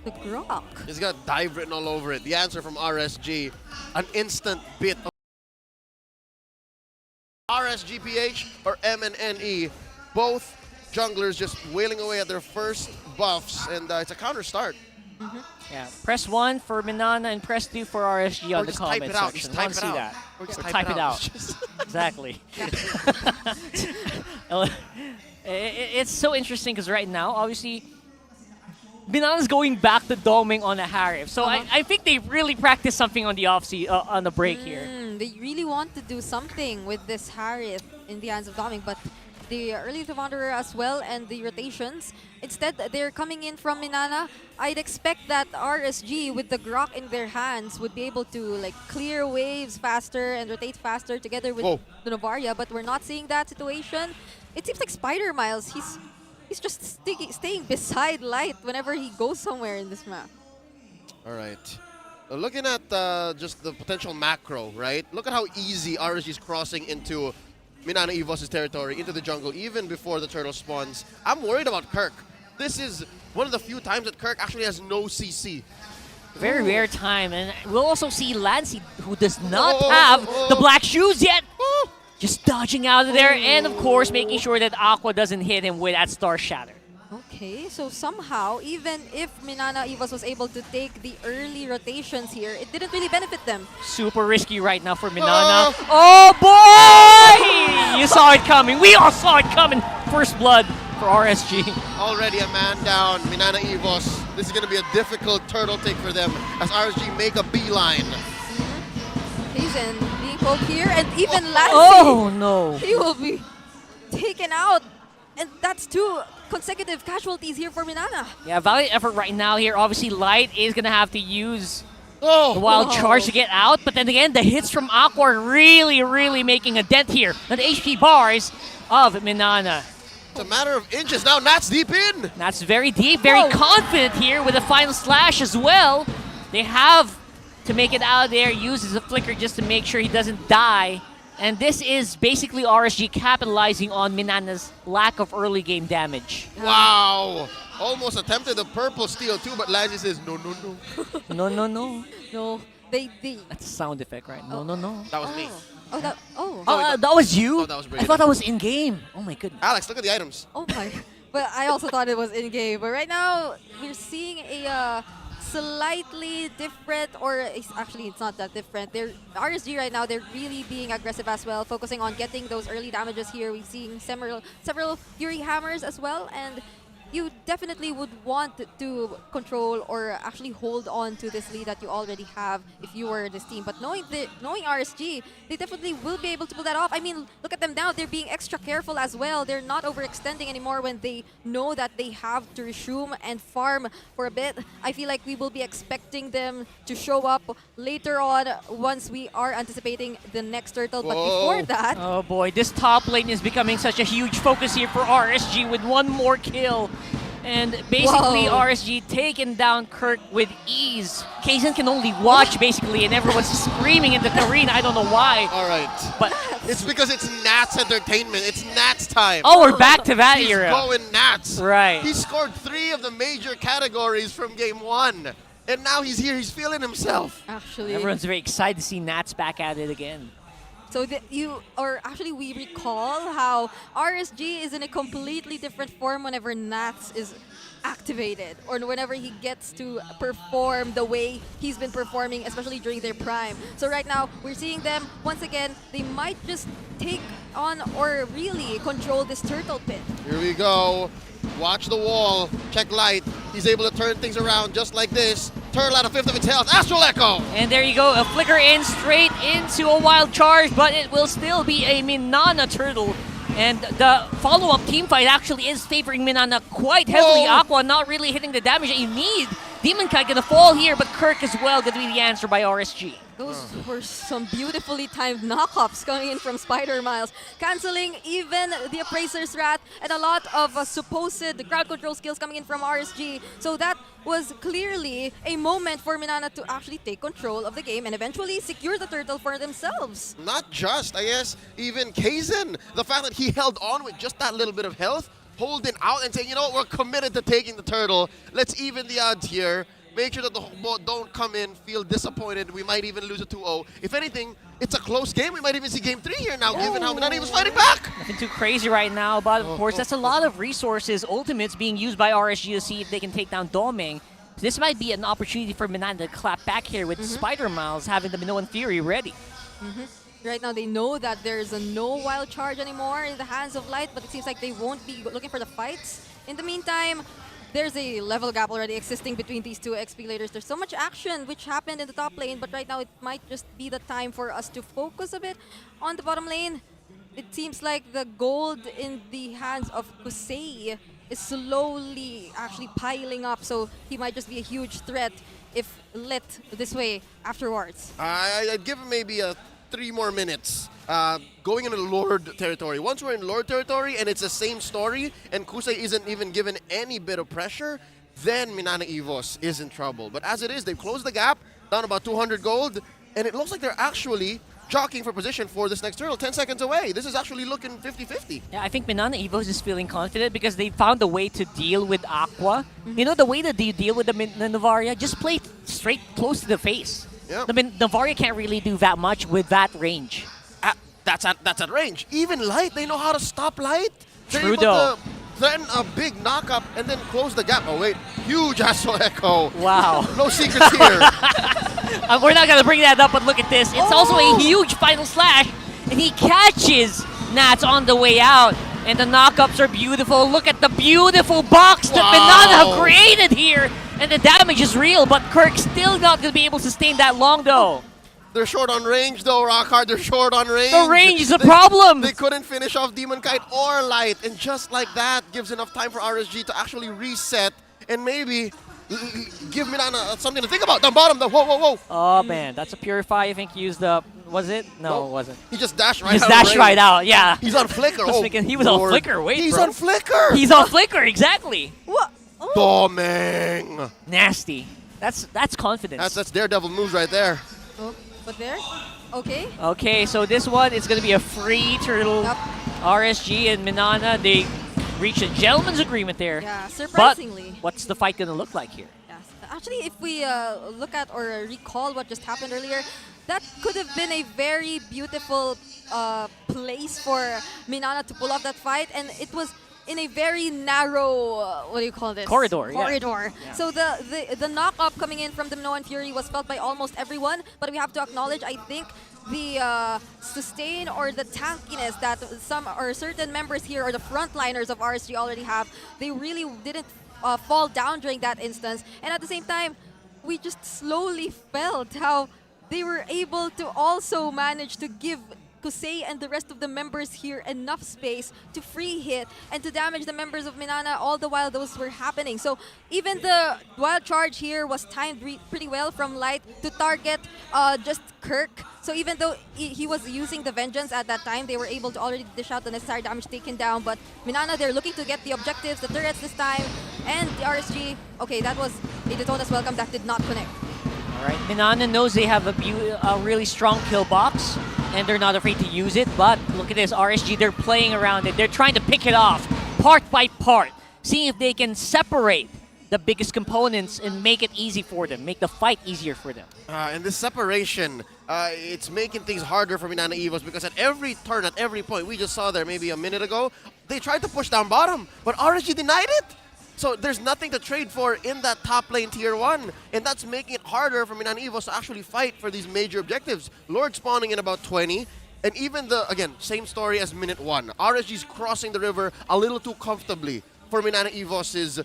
The Grok. It's got dive written all over it. The answer from RSG, an instant bit of RSGPH or Mnne. Both junglers just wailing away at their first buffs, and it's a counter start. Yeah, press 1 for Minana and press 2 for RSG on the comment section. Just type it out. That. Or just Type it out. Just Exactly. It's so interesting because right now, obviously, Minana's going back to doming on a Harif. So I think they really practiced something on the on the break here. They really want to do something with this Harith in the hands of doming, but the early to Wanderer as well and the rotations, instead they're coming in from Minana. I'd expect that RSG with the Grok in their hands would be able to like clear waves faster and rotate faster together with the Novaria, but we're not seeing that situation. It seems like Spider Miles, he's just staying beside Light whenever he goes somewhere in this map. All right. Looking at just the potential macro, right? Look at how easy RSG is crossing into Minana Evos' territory, into the jungle, even before the turtle spawns. I'm worried about Kirk. This is one of the few times that Kirk actually has no CC. Very rare time, and we'll also see Lancey, who does not have the black shoes yet. Just dodging out of there, and of course making sure that Aqua doesn't hit him with that Star Shatter. Okay, so somehow, even if Minana Evos was able to take the early rotations here, it didn't really benefit them. Super risky right now for Minana. Oh boy! You saw it coming. We all saw it coming. First blood for RSG. Already a man down, Minana Evos. This is going to be a difficult turtle take for them as RSG make a beeline. Hazen being poked here, and even Lancey. Oh no! He will be taken out. And that's 2 consecutive casualties here for Minana. Yeah, valiant effort right now here. Obviously, Light is going to have to use the wild charge to get out. But then again, the hits from Aqua are really making a dent here on the HP bars of Minana. It's a matter of inches now. Nats deep in. That's very deep, very confident here with a final slash as well. They have to make it out of there, uses a flicker just to make sure he doesn't die. And this is basically RSG capitalizing on Minana's lack of early game damage. Wow! Almost attempted the purple steal too, but Lancey says no. No, they. That's a sound effect, right? No. That was me. That was you? Oh, that was I thought that was in-game. Oh my goodness. Alex, look at the items. Oh my. But I also thought it was in-game. But right now, we're seeing a slightly different, or actually it's not that different. They're RSG right now, they're really being aggressive as well, focusing on getting those early damages here. We've seen several Fury Hammers as well, and you definitely would want to control or actually hold on to this lead that you already have if you were this team. But knowing RSG, they definitely will be able to pull that off. I mean, look at them now. They're being extra careful as well. They're not overextending anymore when they know that they have to resume and farm for a bit. I feel like we will be expecting them to show up later on once we are anticipating the next turtle. But before that... Oh boy, this top lane is becoming such a huge focus here for RSG with one more kill. And basically, RSG taking down Kirk with ease. Kaizen can only watch, basically, and everyone's screaming in the arena. I don't know why. All right. But it's because it's Nats entertainment. It's Nats time. Oh, we're back to that era. He's going Nats. Right. He scored 3 of the major categories from game 1. And now he's here. He's feeling himself. Actually, everyone's very excited to see Nats back at it again. So we recall how RSG is in a completely different form whenever Nats is activated or whenever he gets to perform the way he's been performing, especially during their prime. So right now, we're seeing them, once again, they might just take on or really control this turtle pit. Here we go. Watch the wall. Check Light. He's able to turn things around just like this. Turtle out a 5th of its health. Astral Echo! And there you go. A flicker in straight into a wild charge, but it will still be a Minana turtle. And the follow-up team fight actually is favoring Minana quite heavily. Aqua not really hitting the damage that you need. Demon Kite gonna fall here, but Kirk as well gonna be the answer by RSG. Those were some beautifully timed knockoffs coming in from Spider Miles, canceling even the Appraiser's Wrath and a lot of supposed crowd control skills coming in from RSG. So that was clearly a moment for Minana to actually take control of the game and eventually secure the turtle for themselves. Not just, I guess, even Kaizen. The fact that he held on with just that little bit of health, holding out and saying, you know what, we're committed to taking the turtle. Let's even the odds here. Make sure that the boat don't come in, feel disappointed. We might even lose a 2-0. If anything, it's a close game. We might even see game 3 here now, given how Mnne was fighting back. Nothing too crazy right now, but of course, that's a lot of resources, ultimates being used by RSG to see if they can take down Doming. This might be an opportunity for Minana to clap back here with Spider Miles having the Minoan Fury ready. Right now, they know that there's no wild charge anymore in the hands of Light, but it seems like they won't be looking for the fights. In the meantime, there's a level gap already existing between these two XP leaders. There's so much action which happened in the top lane, but right now it might just be the time for us to focus a bit on the bottom lane. It seems like the gold in the hands of Kusei is slowly actually piling up, so he might just be a huge threat if lit this way afterwards. I'd give him maybe 3 more minutes going into Lord territory. Once we're in Lord territory and it's the same story and Kusei isn't even given any bit of pressure, then Minana Evos is in trouble. But as it is, they've closed the gap, down about 200 gold, and it looks like they're actually jockeying for position for this next turtle, 10 seconds away. This is actually looking 50-50. Yeah, I think Minana Evos is feeling confident because they found a way to deal with Aqua. You know, the way that they deal with the Navaria, just play straight close to the face. Yeah. The Navaria can't really do that much with that range. That's at range. Even Light, they know how to stop Light. They're True able though. to then a big knock-up and then close the gap. Oh wait, huge Astral Echo. Wow. No secrets here. We're not going to bring that up, but look at this. It's also a huge final slash, and he catches Nats on the way out. And the knockups are beautiful. Look at the beautiful box that Minana have created here. And the damage is real, but Kirk's still not going to be able to sustain that long, though. They're short on range though, Rockhard. They're short on range. The range is a problem. They couldn't finish off Demon Kite or Light. And just like that, gives enough time for RSG to actually reset and maybe give Minana something to think about. The bottom, whoa. Oh, man. That's a Purify. I think he used the... Was it? No, it wasn't. He just dashed right Just out. dashed right out, yeah. He's on Flicker. I was thinking he was on Flicker. Wait, He's bro. on Flicker. He's on Flicker, exactly. What? Doming. Nasty. That's confidence. That's Daredevil moves right there. Oh, but there? Okay. Okay, so this one, it's going to be a free turtle. Yep. RSG and Minana, they reached a gentleman's agreement there. Yeah, surprisingly. But what's the fight going to look like here? Yes. Actually, if we look at or recall what just happened earlier, that could have been a very beautiful place for Minana to pull off that fight, and it was in a very narrow, what do you call this? Corridor. Corridor. Yeah. So the knock-up coming in from the Minoan Fury was felt by almost everyone, but we have to acknowledge, I think, the sustain or the tankiness that some or certain members here or the frontliners of RSG already have. They really didn't fall down during that instance, and at the same time, we just slowly felt how they were able to also manage to give Kusei and the rest of the members here enough space to free hit and to damage the members of Minana all the while those were happening. So even the wild charge here was timed pretty well from Light to target just Kirk. So even though he was using the Vengeance at that time, they were able to already dish out the necessary damage taken down. But Minana, they're looking to get the objectives, the turrets this time, and the RSG. Okay, that was a Daytona's welcome that did not connect. All right, Minana knows they have a really strong kill box, and they're not afraid to use it. But look at this, RSG, they're playing around it. They're trying to pick it off part by part, seeing if they can separate the biggest components and make it easy for them, make the fight easier for them. And this separation, it's making things harder for Minana Evos because at every turn, at every point, we just saw there maybe a minute ago, they tried to push down bottom, but RSG denied it. So there's nothing to trade for in that top lane tier 1, and that's making it harder for Minana Evos to actually fight for these major objectives. Lord spawning in about 20, and even again, same story as minute 1. RSG's crossing the river a little too comfortably for Minana Evos'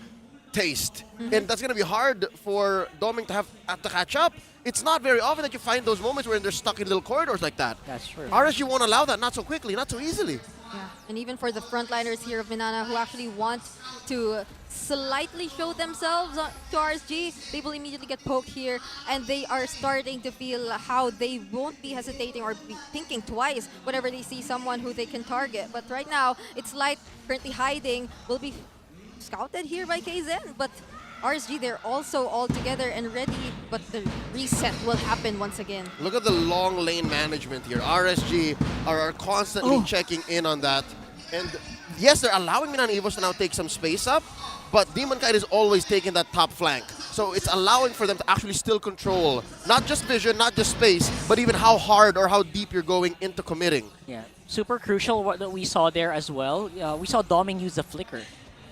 taste. And that's going to be hard for Doming to have to catch up. It's not very often that you find those moments where they're stuck in little corridors like that. That's true. RSG won't allow that, not so quickly, not so easily. Yeah, and even for the frontliners here of Minana who actually want to slightly show themselves to RSG, they will immediately get poked here, and they are starting to feel how they won't be hesitating or be thinking twice whenever they see someone who they can target. But right now, it's Light currently hiding, will be scouted here by KZen, but RSG, they're also all together and ready, but the reset will happen once again. Look at the long lane management here. RSG are constantly checking in on that. And yes, they're allowing Minana Evos to now take some space up, but Demon Kite is always taking that top flank. So it's allowing for them to actually still control not just vision, not just space, but even how hard or how deep you're going into committing. Yeah, super crucial what that we saw there as well. We saw Doming use the flicker.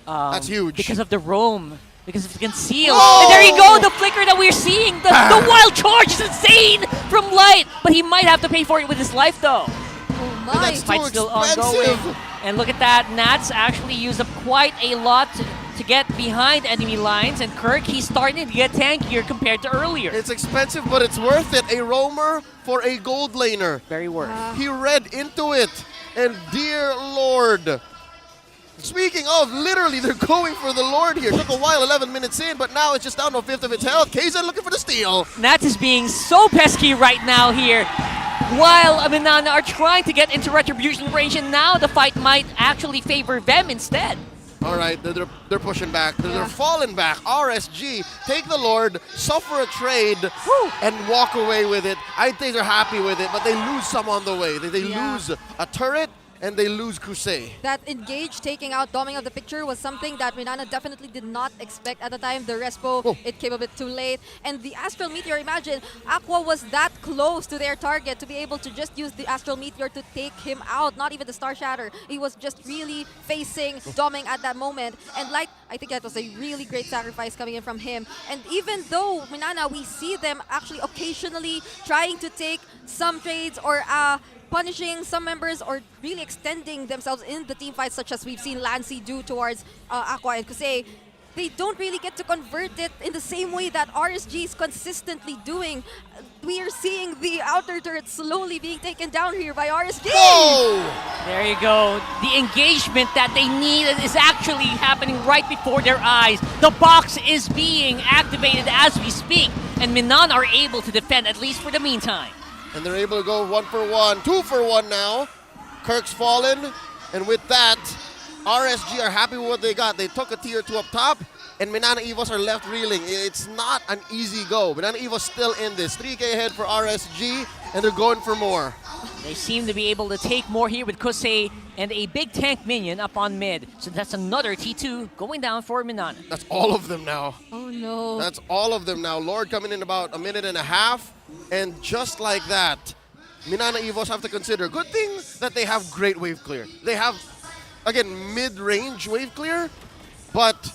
That's huge. Because of the roam, because of the conceal. Whoa! And there you go, the flicker that we're seeing. The wild charge is insane from Light, but he might have to pay for it with his life though. Oh And my. that's Fight's too still expensive. ongoing. And look at that, Nats actually used up quite a lot to get behind enemy lines, and Kirk, he's starting to get tankier compared to earlier. It's expensive, but it's worth it. A roamer for a gold laner. Very worth. He read into it. And dear Lord. Speaking of, literally, they're going for the Lord here. Took a while, 11 minutes in, but now it's just down to a fifth of its health. Kaizen looking for the steal. Nats is being so pesky right now here. While Minana are trying to get into retribution range, and now the fight might actually favor them instead. All right, they're pushing back. They're falling back. RSG, take the Lord, suffer a trade, and walk away with it. I think they're happy with it, but they lose some on the way. They lose a turret, and they lose Crusade. That engage taking out Doming of the picture was something that Minana definitely did not expect at the time. The Respo, it came a bit too late. And the Astral Meteor, imagine, Aqua was that close to their target to be able to just use the Astral Meteor to take him out, not even the Star Shatter. He was just really facing Doming at that moment. And Light, I think that was a really great sacrifice coming in from him. And even though Minana, we see them actually occasionally trying to take some trades or punishing some members or really extending themselves in the team fights, such as we've seen Lancy do towards Aqua and Kusei, they don't really get to convert it in the same way that RSG is consistently doing. We are seeing the outer turret slowly being taken down here by RSG. Oh! There you go. The engagement that they need is actually happening right before their eyes. The box is being activated as we speak, and Minana are able to defend, at least for the meantime. And they're able to go 1 for 1, 2 for 1 now. Kirk's fallen, and with that, RSG are happy with what they got. They took a tier 2 up top, and Minana Evos are left reeling. It's not an easy go. Minana Evos still in this. 3K ahead for RSG, and they're going for more. They seem to be able to take more here with Kusei and a big tank minion up on mid. So that's another T2 going down for Minana. That's all of them now. Oh no. That's all of them now. Lord coming in about a minute and a half, and just like that, Minana Evos have to consider. Good thing that they have great wave clear. They have, again, mid-range wave clear, but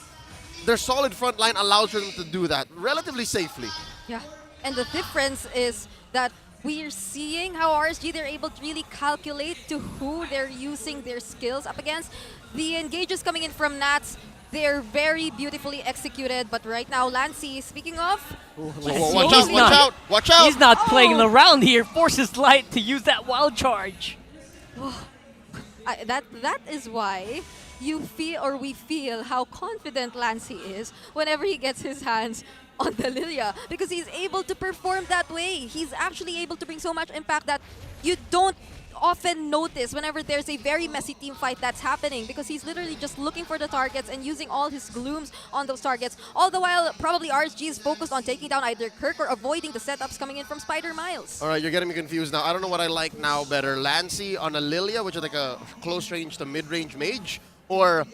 their solid front line allows for them to do that relatively safely. Yeah, and the difference is that we're seeing how RSG, they're able to really calculate to who they're using their skills up against. The engages coming in from Nats, they're very beautifully executed, but right now, Lancy, speaking of, Watch out! He's not playing around here. Forces Light to use that wild charge. that is why you feel, or we feel, how confident Lancy is whenever he gets his hands on the Lilia, because he's able to perform that way. He's actually able to bring so much impact that you don't often notice whenever there's a very messy team fight that's happening, because he's literally just looking for the targets and using all his glooms on those targets. All the while, probably RSG is focused on taking down either Kirk or avoiding the setups coming in from Spider Miles. All right, you're getting me confused now. I don't know what I like now better. Lancy on a Lilia, which is like a close range to mid-range mage, or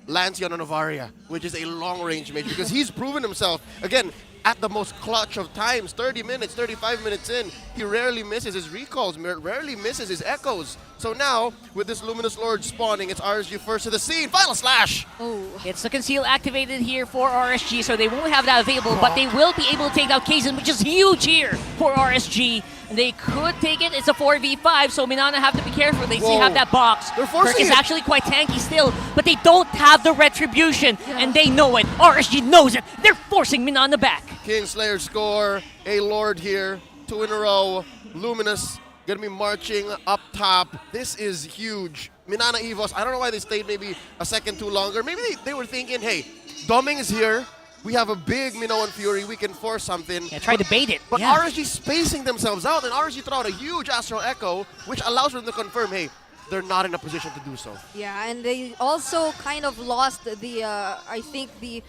Lancy on a Novaria, which is a long-range mage, because he's proven himself. Again, at the most clutch of times, 30 minutes, 35 minutes in, he rarely misses his recalls, rarely misses his echoes. So now, with this Luminous Lord spawning, it's RSG first to the scene. Final slash! Oh. It's the conceal activated here for RSG, so they won't have that available, but they will be able to take out Kaizen, which is huge here for RSG. They could take it. It's a 4v5, so Minana have to be careful. They still have that box. They're forcing Kirk is it. actually quite tanky still, but they don't have the retribution, and they know it. RSG knows it. They're forcing Minana back. Kingslayer score, a Lord here, 2 in a row. Luminous gonna be marching up top. This is huge. Minana Evos, I don't know why they stayed maybe a second too longer. Maybe they were thinking, hey, Doming is here. We have a big Minoan Fury. We can force something. Yeah, try to bait it. But yeah. RSG spacing themselves out, and RSG throw out a huge Astral Echo, which allows them to confirm, hey, they're not in a position to do so. Yeah, and they also kind of lost the, I think, the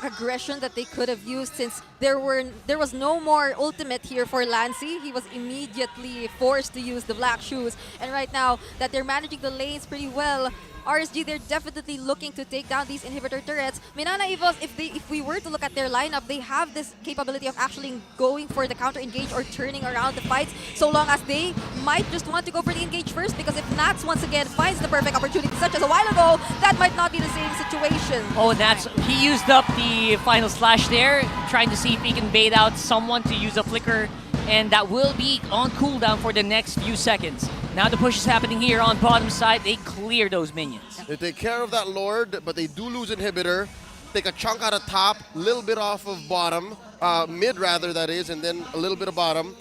aggression that they could have used, since there was no more ultimate here for Lancy. He was immediately forced to use the black shoes. And right now that they're managing the lanes pretty well, RSG, they're definitely looking to take down these inhibitor turrets. Minana Evos, if we were to look at their lineup, they have this capability of actually going for the counter engage or turning around the fights, so long as they might just want to go for the engage first, because if Nats once again finds the perfect opportunity, such as a while ago, that might not be the same situation. Oh, Nats, he used up the final slash there, trying to see if he can bait out someone to use a flicker, and that will be on cooldown for the next few seconds. Now the push is happening here on bottom side. They clear those minions. They take care of that Lord, but they do lose inhibitor. Take a chunk out of top, little bit off of bottom, mid rather that is, and then a little bit of bottom.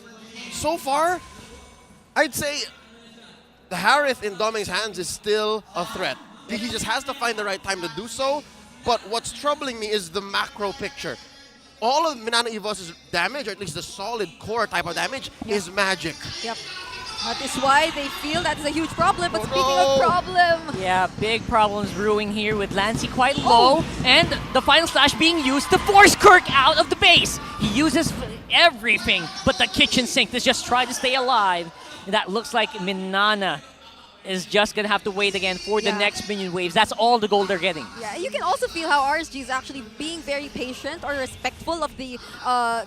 So far, I'd say the Harith in Doming's hands is still a threat. He just has to find the right time to do so. But what's troubling me is the macro picture. All of Minana Evos' damage, or at least the solid core type of damage, is magic. Yep. That is why they feel that is a huge problem. But Oh, speaking no. of problem, Yeah, big problems brewing here with Lancy quite low, and the final slash being used to force Kirk out of the base. He uses everything but the kitchen sink to just try to stay alive. And that looks like Minana is just gonna have to wait again for the Yeah. next minion waves. That's all the gold they're getting. yeah, you can also feel how RSG is actually being very patient or respectful of the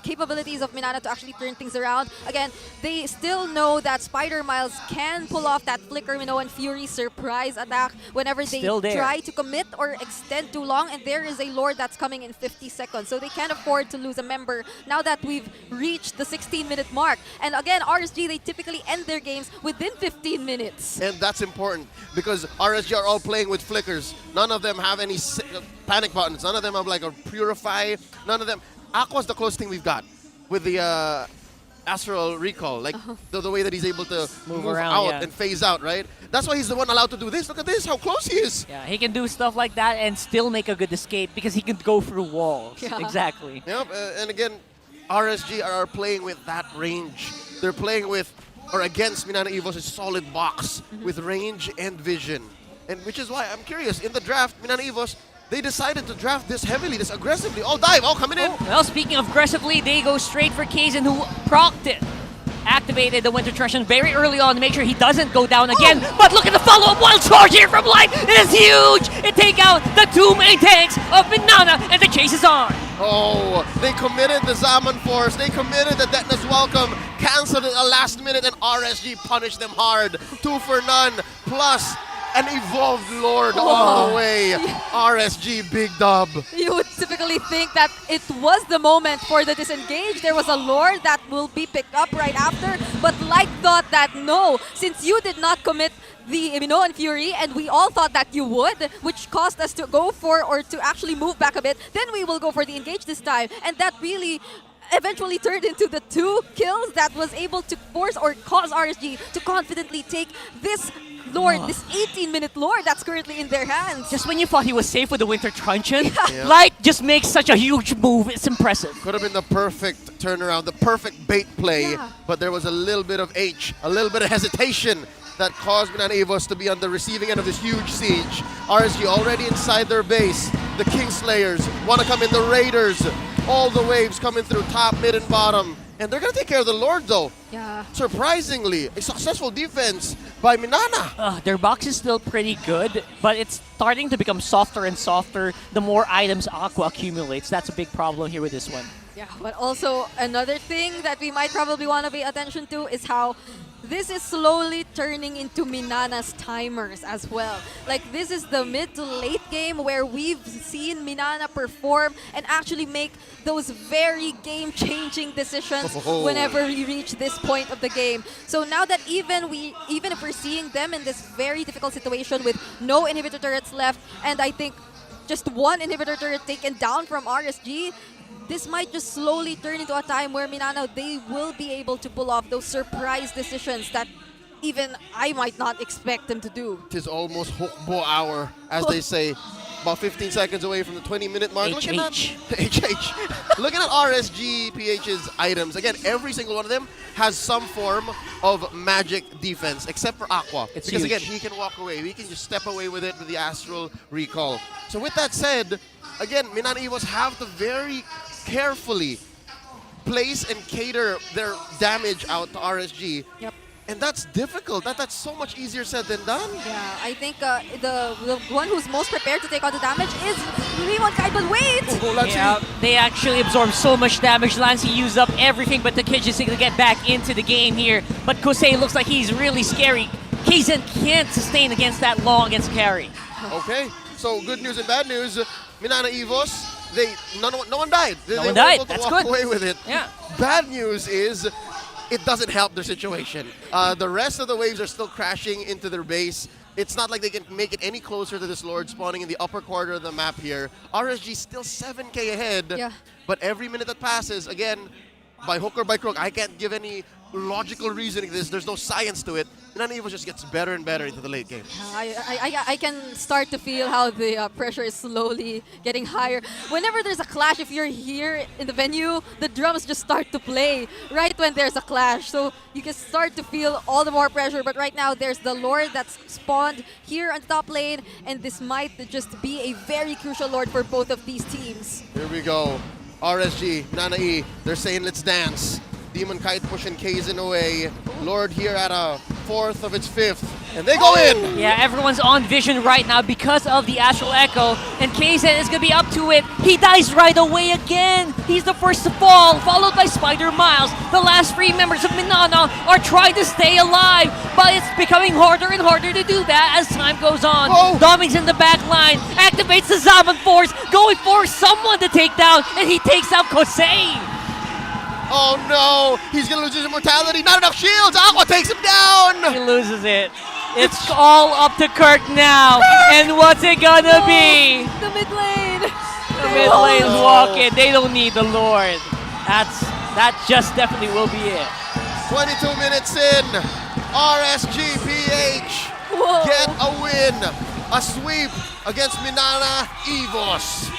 capabilities of Minana to actually turn things around. Again, they still know that Spider Miles can pull off that Flicker, Minoan Fury surprise attack whenever they Still there. try to commit or extend too long, and there is a Lord that's coming in 50 seconds. So they can't afford to lose a member now that we've reached the 16-minute mark. And again, RSG, they typically end their games within 15 minutes. And that's important because RSG are all playing with flickers. None of them have any panic buttons. None of them have like a purify. None of them. Aqua's the closest thing we've got with the astral recall, like the way that he's able to move around, out yeah. and phase out, right? That's why he's the one allowed to do this. Look at this, how close he is. Yeah, he can do stuff like that and still make a good escape because he can go through walls. Yeah. Exactly. Yep, and again, RSG are playing with that range. They're playing with, or against Minana Evos' solid box with range and vision. And which is why I'm curious, in the draft, Minana Evos, they decided to draft this heavily, this aggressively. All dive, all coming in. Well, speaking of aggressively, they go straight for Kazin, who procced it. Activated the Winter Truncheon very early on to make sure he doesn't go down again. But look at the follow-up wild charge here from Light. It is huge. It take out the two main tanks of Minana, and the chase is on. Oh, they committed the Zaman Force. They committed the Detna's Welcome. Canceled it at the last minute, and RSG punished them hard. 2 for none. Plus an evolved Lord all the way. RSG, big dub. You would typically think that it was the moment for the disengage. There was a Lord that will be picked up right after, but Light thought that no, since you did not commit the Minoan Fury, and we all thought that you would, which caused us to go for, or to actually move back a bit, then we will go for the engage this time. And that really eventually turned into the 2 kills that was able to force or cause RSG to confidently take this Lord, this 18-minute Lord that's currently in their hands. Just when you thought he was safe with the Winter Truncheon, Yeah. Light just makes such a huge move. It's impressive. Could have been the perfect turnaround, the perfect bait play, Yeah. but there was a little bit of a little bit of hesitation that caused Minana Evos to be on the receiving end of this huge siege. RSG already inside their base. The Kingslayers want to come in, the Raiders. All the waves coming through top, mid, and bottom. And they're going to take care of the Lord, though. Yeah. Surprisingly, a successful defense by Minana. Their box is still pretty good, but it's starting to become softer and softer the more items Aqua accumulates. That's a big problem here with this one. Yeah, but also another thing that we might probably want to pay attention to is how this is slowly turning into Minana's timers as well. Like, this is the mid to late game where we've seen Minana perform and actually make those very game-changing decisions whenever we reach this point of the game. So now that even if we're seeing them in this very difficult situation with no inhibitor turrets left, and I think just one inhibitor turret taken down from RSG, this might just slowly turn into a time where Minana, they will be able to pull off those surprise decisions that even I might not expect them to do. It is almost Hokbo hour, as they say. About 15 seconds away from the 20-minute mark. Looking at HH. Looking at RSG PH's items, again, every single one of them has some form of magic defense, except for Aqua. It's because huge. again, he can walk away. He can just step away with it with the Astral Recall. So with that said, again, Minana Evos have to very carefully place and cater their damage out to RSG. Yep. And that's difficult. That's so much easier said than done. Yeah, I think the one who's most prepared to take on the damage is Rimon Kai, but wait! Oh, let's Yeah, see. they actually absorb so much damage. Lancey used up everything, but the kid just to get back into the game here. But Kosei looks like he's really scary. Kaizen can't sustain against that long against carry. Okay, so good news and bad news. Minana Evos, no one died. They one were died. able to That's walk good. away with it. Yeah. Bad news is it doesn't help their situation. The rest of the waves are still crashing into their base. It's not like they can make it any closer to this Lord spawning in the upper quarter of the map here. RSG still 7k ahead. Yeah. But every minute that passes, again, by hook or by crook, I can't give any logical reasoning to this. There's no science to it. Minana Evos just gets better and better into the late game. I can start to feel how the pressure is slowly getting higher. Whenever there's a clash, if you're here in the venue, the drums just start to play right when there's a clash. So you can start to feel all the more pressure. But right now, there's the Lord that's spawned here on the top lane. And this might just be a very crucial Lord for both of these teams. Here we go. RSG, Nana E, they're saying let's dance. Demon Kite pushing Kaizen away. Lord here at a fourth of its fifth. And they go in! Yeah, everyone's on vision right now because of the Astral Echo, and Kaizen is going to be up to it. He dies right away again. He's the first to fall, followed by Spider Miles. The last three members of Minana are trying to stay alive, but it's becoming harder and harder to do that as time goes on. Oh. Doming's in the back line, activates the Zaman Force, going for someone to take down, and he takes out Kosei. Oh no! He's gonna lose his immortality. Not enough shields! Aqua takes him down! He loses it. It's all up to Kirk now. And what's it gonna be? The mid lane! The mid lane's walking. They don't need the Lord. That just definitely will be it. 22 minutes in. RSGPH Whoa. get a win. A sweep against Minana Evos.